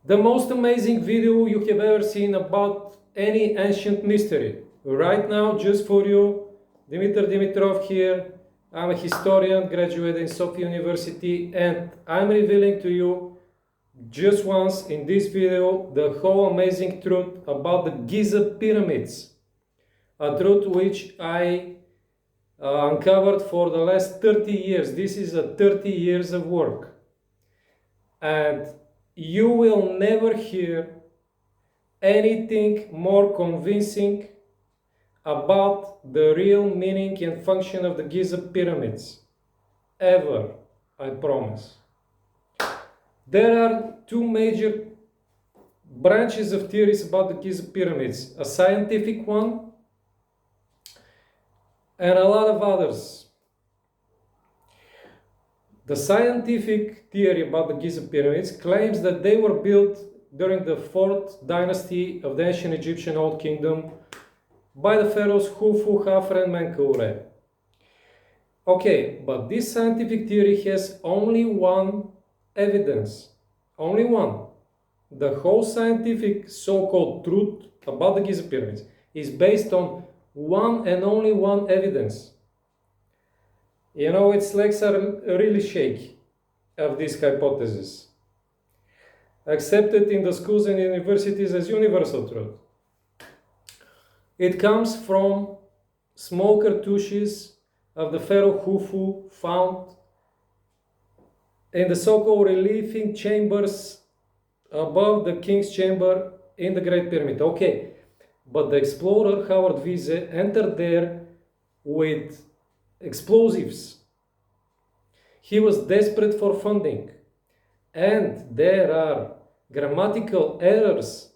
The most amazing video you have ever seen about any ancient mystery. Right now, just for you, Dimitar Dimitrov here. I'm a historian, graduate in Sofia University, and I'm revealing to you just once in this video the whole amazing truth about the Giza pyramids. A truth which I uncovered for the last 30 years. This is a 30 years of work. And you will never hear anything more convincing about the real meaning and function of the Giza pyramids. Ever, I promise. There are two major branches of theories about the Giza pyramids, a scientific one and a lot of others. The scientific theory about the Giza pyramids claims that they were built during the 4th dynasty of the ancient Egyptian Old Kingdom by the pharaohs Khufu, Khafre, and Menkaure. Okay, but this scientific theory has only one evidence. Only one. The whole scientific so-called truth about the Giza pyramids is based on one and only one evidence. You know, its legs are really shaky of this hypothesis, accepted in the schools and universities as universal truth. It comes from small cartouches of the pharaoh Khufu found in the so-called relieving chambers above the king's chamber in the Great Pyramid. Okay, but the explorer Howard Giza entered there with explosives. He was desperate for funding, and there are grammatical errors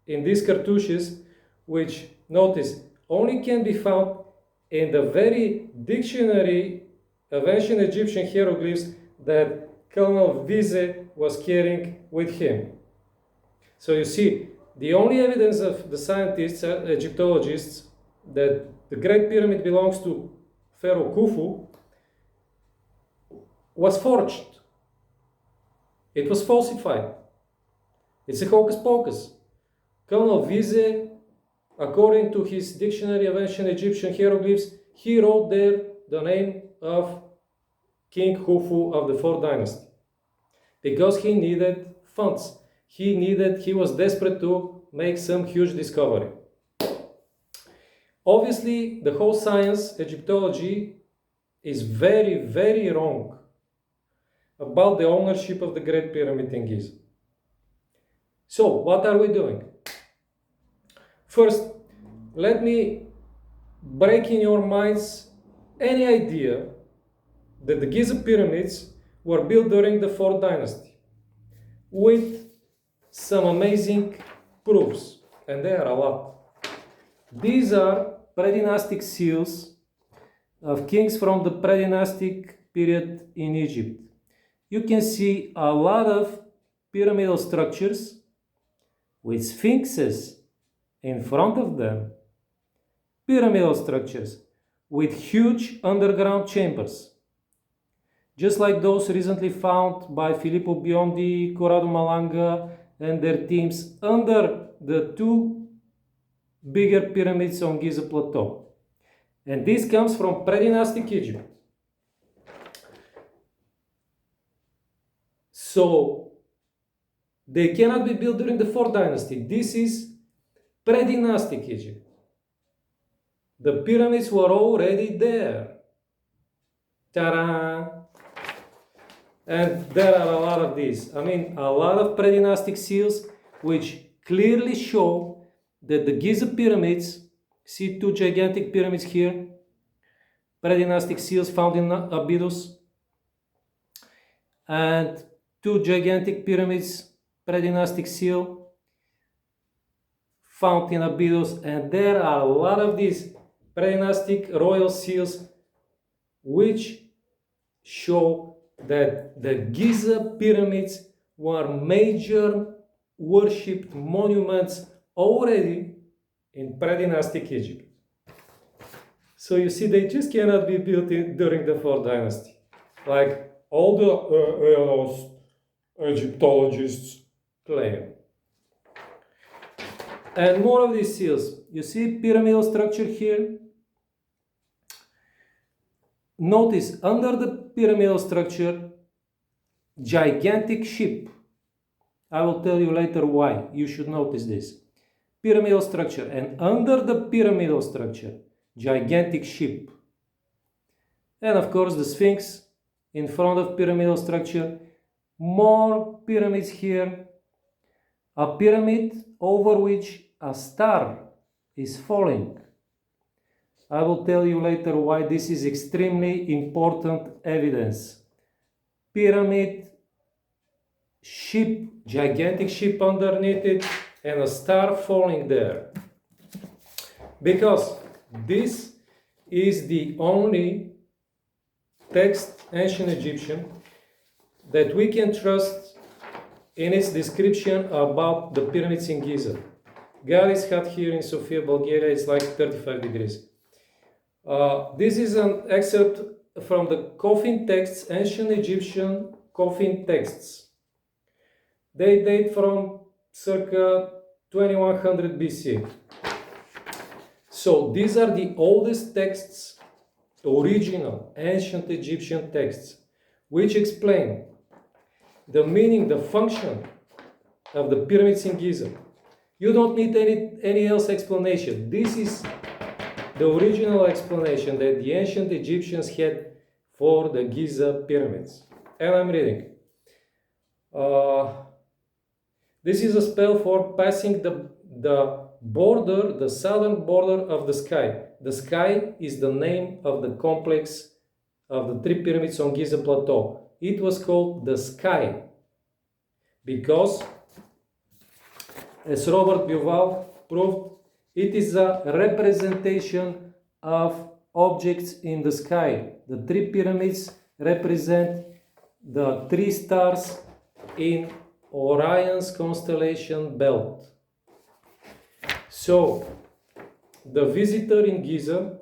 in these cartouches which, notice, only can be found in the very dictionary of ancient Egyptian hieroglyphs that Colonel Giza was carrying with him. So you see, the only evidence of the scientists, Egyptologists, that the Great Pyramid belongs to Pharaoh Khufu was forged. It was falsified. It's a hocus pocus. Colonel Giza, according to his dictionary of ancient Egyptian hieroglyphs, he wrote there the name of King Khufu of the 4th dynasty because he needed funds. He was desperate to make some huge discovery. Obviously, the whole science, Egyptology, is very, very wrong about the ownership of the Great Pyramid in Giza. So, what are we doing? First, let me break in your minds any idea that the Giza pyramids were built during the 4th dynasty with some amazing proofs, and there are a lot. These are predynastic seals of kings from the predynastic period in Egypt. You can see a lot of pyramidal structures with sphinxes in front of them, pyramidal structures with huge underground chambers, just like those recently found by Filippo Biondi, Corrado Malanga, and their teams under the two bigger pyramids on Giza Plateau. And this comes from predynastic Egypt. So they cannot be built during the 4th dynasty. This is predynastic Egypt. The pyramids were already there. Ta-da! And there are a lot of these. I mean, a lot of predynastic seals which clearly show that the Giza pyramids, see two gigantic pyramids here, predynastic seals found in Abydos, and two gigantic pyramids, predynastic seal, found in Abydos, and there are a lot of these predynastic royal seals which show that the Giza pyramids were major worshipped monuments already in predynastic Egypt. So you see, they just cannot be built during the 4th dynasty. Like all the Egyptologists claim. And more of these seals. You see pyramidal structure here? Notice under the pyramidal structure, gigantic ship. I will tell you later why. You should notice this. Pyramidal structure, and under the pyramidal structure, gigantic ship. And of course the Sphinx in front of pyramidal structure. More pyramids here. A pyramid over which a star is falling. I will tell you later why this is extremely important evidence. Pyramid, ship, gigantic ship underneath it, and a star falling there. Because this is the only text, ancient Egyptian, that we can trust in its description about the pyramids in Giza. God is hot here in Sofia, Bulgaria. It's like 35 degrees. This is an excerpt from the coffin texts, ancient Egyptian coffin texts. They date from circa 2100 BC. So these are the oldest texts, original ancient Egyptian texts, which explain the meaning, the function of the pyramids in Giza. You don't need any else explanation. This is the original explanation that the ancient Egyptians had for the Giza pyramids. And I'm reading. This is a spell for passing the border, the southern border of the sky. The sky is the name of the complex of the three pyramids on Giza Plateau. It was called the sky because, as Robert Buval proved, it is a representation of objects in the sky. The three pyramids represent the three stars in Orion's constellation belt. So, the visitor in Giza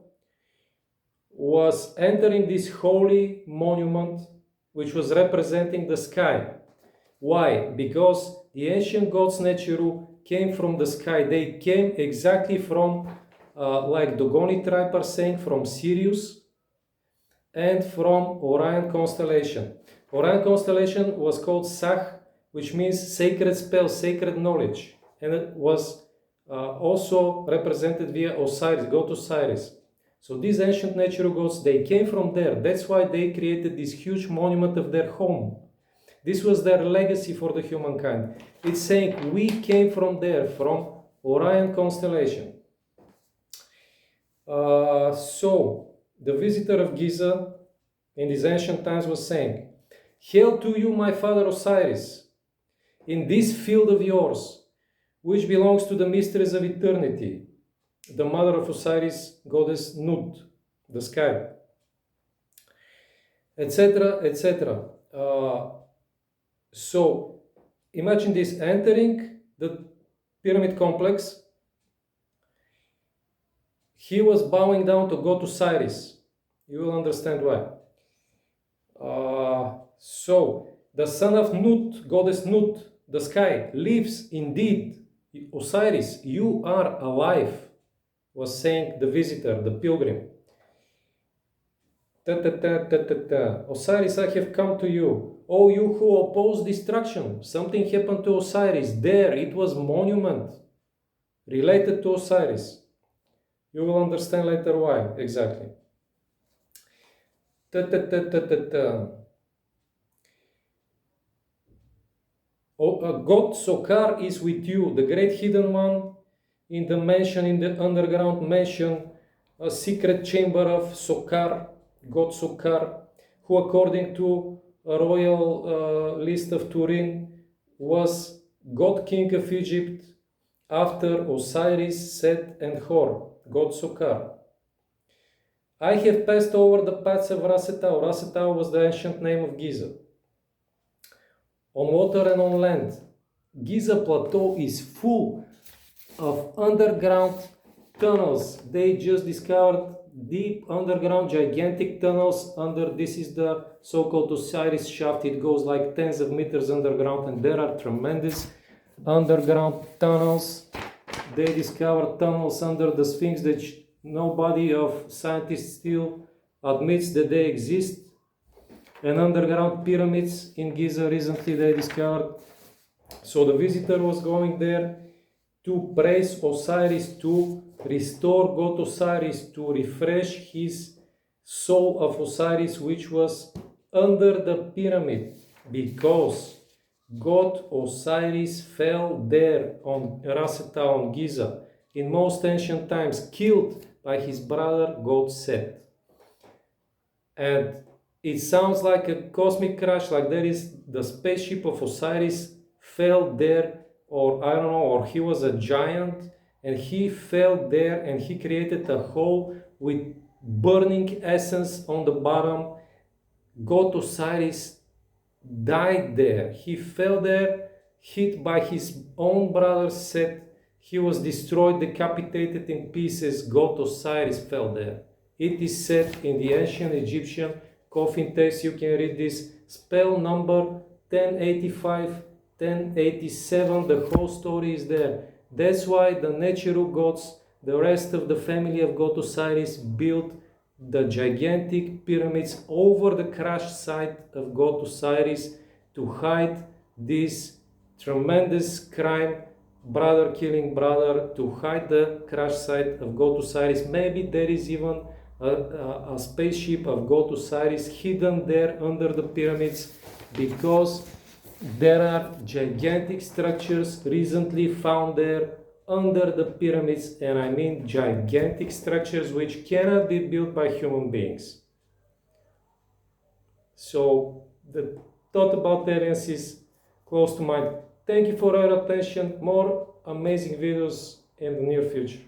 was entering this holy monument which was representing the sky. Why? Because the ancient gods Nechiru came from the sky. They came exactly from, like Dogoni tribe are saying, from Sirius and from Orion constellation. Orion constellation was called Sach, which means sacred spell, sacred knowledge. And it was also represented via Osiris, god Osiris. So these ancient natural gods, they came from there. That's why they created this huge monument of their home. This was their legacy for the humankind. It's saying we came from there, from Orion constellation. So the visitor of Giza in these ancient times was saying, "Hail to you, my father Osiris, in this field of yours, which belongs to the mysteries of eternity, the mother of Osiris, goddess Nut, the sky," etc., etc. So imagine this, entering the pyramid complex. He was bowing down to god Osiris. You will understand why. So the son of Nut, goddess Nut, the sky, lives indeed. Osiris, you are alive, was saying the visitor, the pilgrim. Osiris, I have come to you. Oh, you who oppose destruction. Something happened to Osiris. There, it was monument related to Osiris. You will understand later why, exactly. God Sokar is with you, the great hidden one in the mansion, in the underground mansion, a secret chamber of Sokar, God Sokar, who according to a royal list of Turin was God King of Egypt after Osiris, Set and Hor, God Sokar. I have passed over the paths of Rasetau. Rasetau was the ancient name of Giza. On water and on land. Giza Plateau is full of underground tunnels. They just discovered deep underground gigantic tunnels under, this is the so-called Osiris shaft. It goes like tens of meters underground, and there are tremendous underground tunnels. They discovered tunnels under the Sphinx that nobody of scientists still admits that they exist. And underground pyramids in Giza recently they discovered. So the visitor was going there to praise Osiris, to restore God Osiris, to refresh his soul of Osiris, which was under the pyramid, because God Osiris fell there on Raseta on Giza, in most ancient times killed by his brother God Set. And it sounds like a cosmic crash, like there is the spaceship of Osiris fell there, or I don't know, or he was a giant and he fell there and he created a hole with burning essence on the bottom. God Osiris died there. He fell there, hit by his own brother Set. He was destroyed, decapitated in pieces. God Osiris fell there. It is said in the ancient Egyptian coffin text, you can read this, spell number 1085, 1087, the whole story is there. That's why the natural gods, the rest of the family of God Osiris, built the gigantic pyramids over the crushed site of God Osiris to hide this tremendous crime, brother killing brother, to hide the crushed site of God Osiris. Maybe there is even a spaceship of God Osiris hidden there under the pyramids, because there are gigantic structures recently found there under the pyramids, and I mean gigantic structures which cannot be built by human beings. So the thought about aliens is close to mind. Thank you for your attention. More amazing videos in the near future.